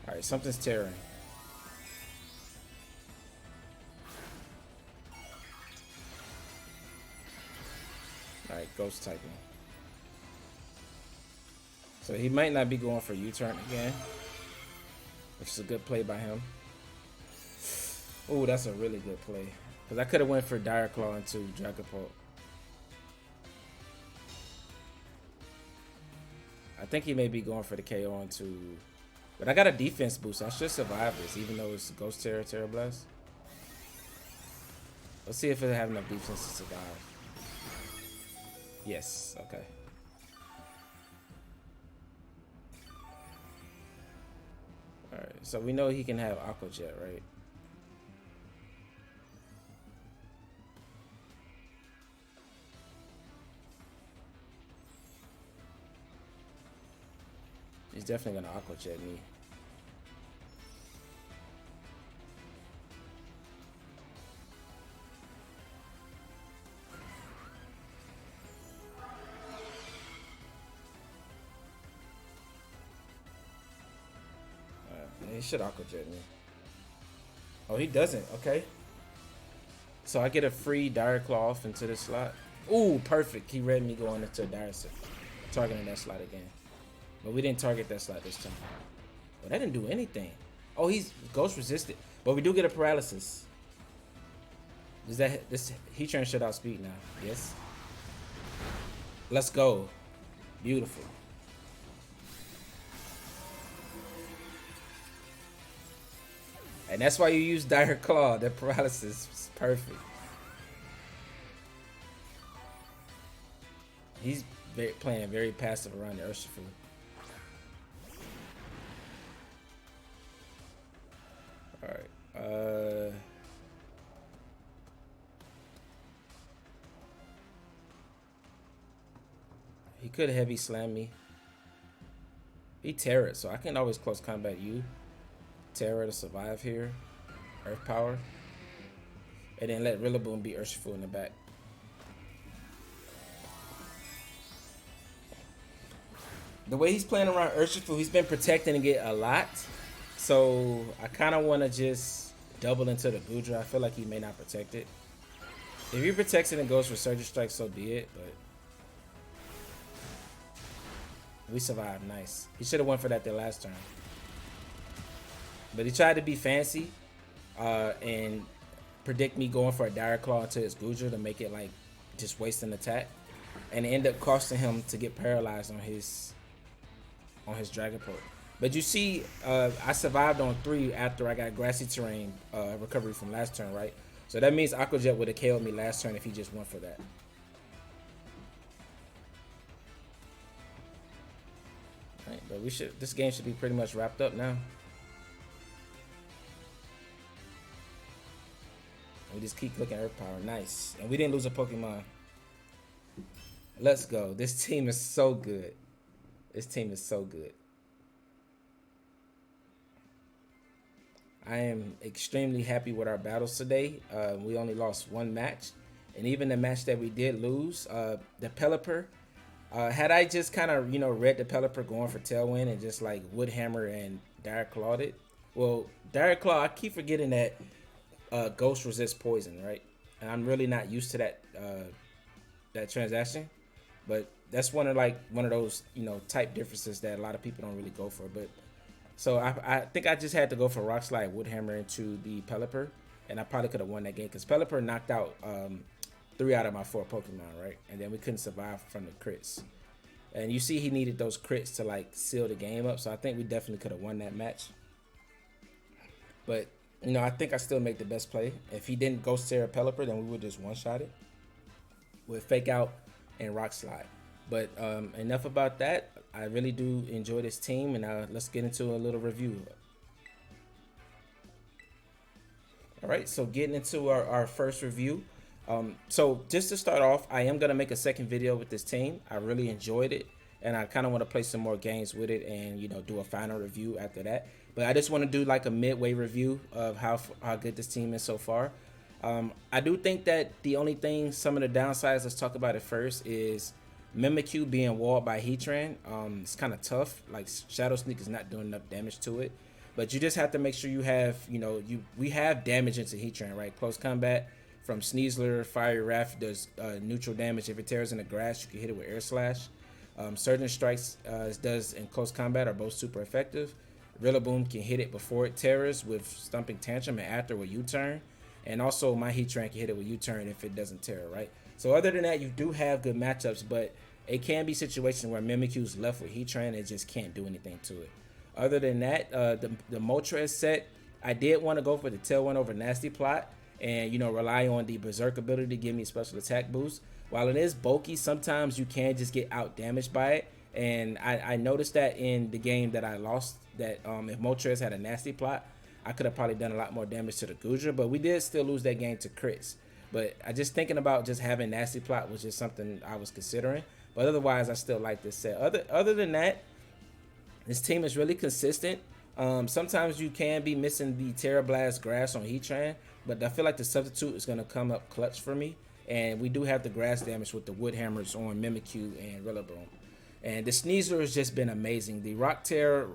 Alright, something's tearing. Alright, ghost typing. So he might not be going for U-turn again, which is a good play by him. Oh, that's a really good play. Because I could have went for Dire Claw into Dragapult. I think he may be going for the KO into... But I got a defense boost. I should survive this, even though it's Ghost Tera, Tera Blast. Let's see if it have enough defense to survive. Yes, okay. Alright, so we know he can have Aqua Jet, right? He's definitely gonna Aqua Jet me. He should Aqua Jet me. Oh, he doesn't. Okay. So I get a free Dire Claw off into this slot. Ooh, perfect. He read me going into a Dire Slot, targeting that slot again. But we didn't target that slot this time. But that didn't do anything. Oh, he's ghost resisted. But we do get a paralysis. Is that this Heatran should outspeed now? Yes. Let's go. Beautiful. And that's why you use Dire Claw. That paralysis is perfect. He's playing very passive around the Urshifu. Alright. He could heavy slam me. He Tera it, so I can always close combat you. Tera to survive here. Earth power. And then let Rillaboom beat Urshifu in the back. The way he's playing around Urshifu, he's been protecting it a lot. So I kind of want to just double into the Gudra. I feel like he may not protect it. If he protects it and goes for Surge Strike, so be it. But we survived. Nice. He should have went for that the last turn. But he tried to be fancy and predict me going for a Dire Claw into his Gudra to make it like just waste an attack. And it ended up costing him to get paralyzed on his Dragapult. But you see, I survived on 3 after I got Grassy Terrain recovery from last turn, right? So that means Aqua Jet would have KO'd me last turn if he just went for that. Right, but this game should be pretty much wrapped up now. We just keep looking at Earth Power. Nice. And we didn't lose a Pokemon. Let's go. This team is so good. This team is so good. I am extremely happy with our battles today. We only lost 1 match. And even the match that we did lose, the Pelipper, had I just kind of, read the Pelipper going for Tailwind and just like Woodhammer and Dire Clawed it. Well, Dire Claw, I keep forgetting that Ghost resists poison, right? And I'm really not used to that transaction. But that's one of those, type differences that a lot of people don't really go for. But so I think I just had to go for Rockslide Woodhammer into the Pelipper, and I probably could have won that game because Pelipper knocked out 3 out of my 4 Pokemon, right? And then we couldn't survive from the crits. And you see he needed those crits to like seal the game up, so I think we definitely could have won that match. But I think I still make the best play. If he didn't Ghost Tera Pelipper, then we would just one-shot it with Fake Out and Rock Slide. But enough about that. I really do enjoy this team, and let's get into a little review. All right, so getting into our first review, So just to start off, I am gonna make a second video with this team. I really enjoyed it, and I kind of want to play some more games with it, and do a final review after that. But I just want to do like a midway review of how good this team is so far. I do think that the only thing, some of the downsides, let's talk about it first, is Mimikyu being walled by Heatran. It's kind of tough. Like Shadow Sneak is not doing enough damage to it, but you just have to make sure you have, we have damage into Heatran, right? Close combat from Sneasler, Fiery Wrath does neutral damage. If it tears in the grass, you can hit it with Air Slash. Certain strikes does in close combat are both super effective. Rillaboom can hit it before it tears with Stumping Tantrum and after with U-Turn. And also my Heatran can hit it with U-Turn if it doesn't tear, right? So other than that, you do have good matchups, but it can be situations where Mimikyu's left with Heatran and just can't do anything to it. Other than that, the Moltres set, I did want to go for the Tailwind over Nasty Plot and, rely on the Berserk ability to give me a special attack boost. While it is bulky, sometimes you can just get out damaged by it. And I noticed that in the game that I lost, that if Moltres had a Nasty Plot, I could have probably done a lot more damage to the Goodra, but we did still lose that game to crits. But I just thinking about just having Nasty Plot was just something I was considering. But otherwise, I still like this set. Other than that, this team is really consistent. Sometimes you can be missing the Terra Blast Grass on Heatran, but I feel like the substitute is going to come up clutch for me. And we do have the grass damage with the Wood Hammers on Mimikyu and Rillaboom. And the Sneasler has just been amazing. The Rock Tera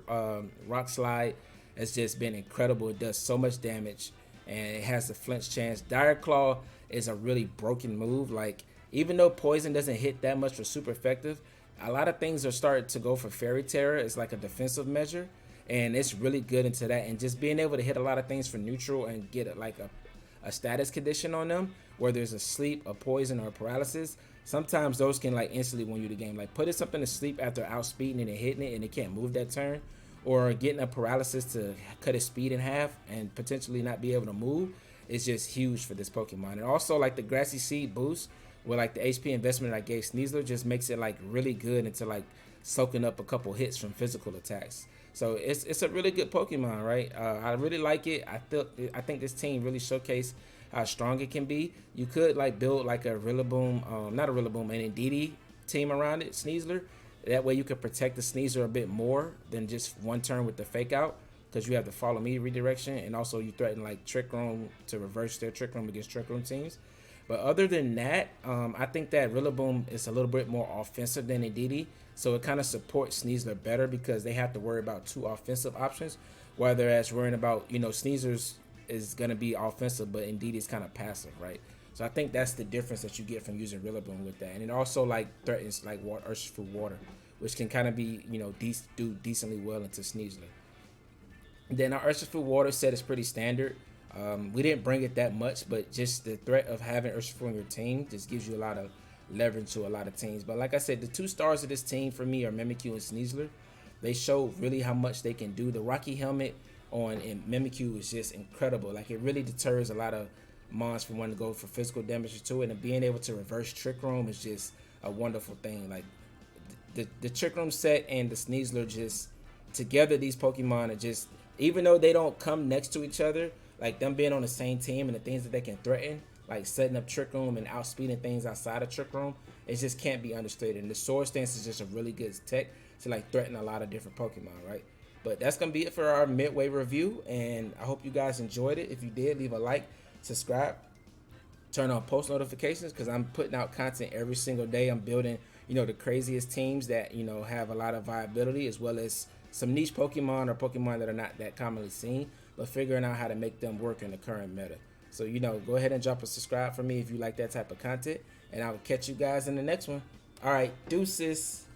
Rockslide has just been incredible. It does so much damage, and it has the flinch chance. Dire Claw is a really broken move. Like, even though poison doesn't hit that much for super effective, a lot of things are starting to go for Fairy Terror. It's like a defensive measure, and it's really good into that. And just being able to hit a lot of things for neutral and get a status condition on them, where there's a sleep, a poison, or a paralysis. Sometimes those can like instantly win you the game. Like putting something to sleep after outspeeding it and hitting it, and it can't move that turn, or getting a paralysis to cut its speed in half and potentially not be able to move, is just huge for this Pokemon. And also like the Grassy Seed boost with like the HP investment I gave Sneasler just makes it like really good into like soaking up a couple hits from physical attacks. So it's a really good Pokemon, right? I really like it. I think this team really showcased how strong it can be. You could like build like a Rillaboom, not a Rillaboom, an Indeedee team around it, Sneasler. That way you can protect the Sneasler a bit more than just one turn with the fake out, because you have the Follow Me redirection, and also you threaten like Trick Room to reverse their Trick Room against Trick Room teams. But other than that, I think that Rillaboom is a little bit more offensive than Indeedee, so it kind of supports Sneasler better because they have to worry about two offensive options, whereas worrying about, Sneasler's is going to be offensive, but Indeedee is kind of passive, right? So I think that's the difference that you get from using Rillaboom with that. And it also like threatens like Urshifu Water, which can kind of be, do decently well into Sneasler. Then our Urshifu Water set is pretty standard. We didn't bring it that much, but just the threat of having Urshifu on your team just gives you a lot of leverage to a lot of teams. But like I said, the two stars of this team for me are Mimikyu and Sneasler. They show really how much they can do. The Rocky Helmet on Mimikyu is just incredible. Like, it really deters a lot of mons from wanting to go for physical damage to it, and being able to reverse Trick Room is just a wonderful thing. Like the Trick Room set and the Sneasler, just together, these Pokemon are just, even though they don't come next to each other, like them being on the same team and the things that they can threaten, like setting up Trick Room and outspeeding things outside of Trick Room, it just can't be understated. And the Sword Stance is just a really good tech to like threaten a lot of different Pokemon, right? But that's gonna be it for our midway review, and I hope you guys enjoyed it. If you did, leave a like, subscribe, turn on post notifications, because I'm putting out content every single day. I'm building, the craziest teams that, have a lot of viability, as well as some niche Pokemon or Pokemon that are not that commonly seen, but figuring out how to make them work in the current meta. So, go ahead and drop a subscribe for me if you like that type of content, and I will catch you guys in the next one. All right, deuces.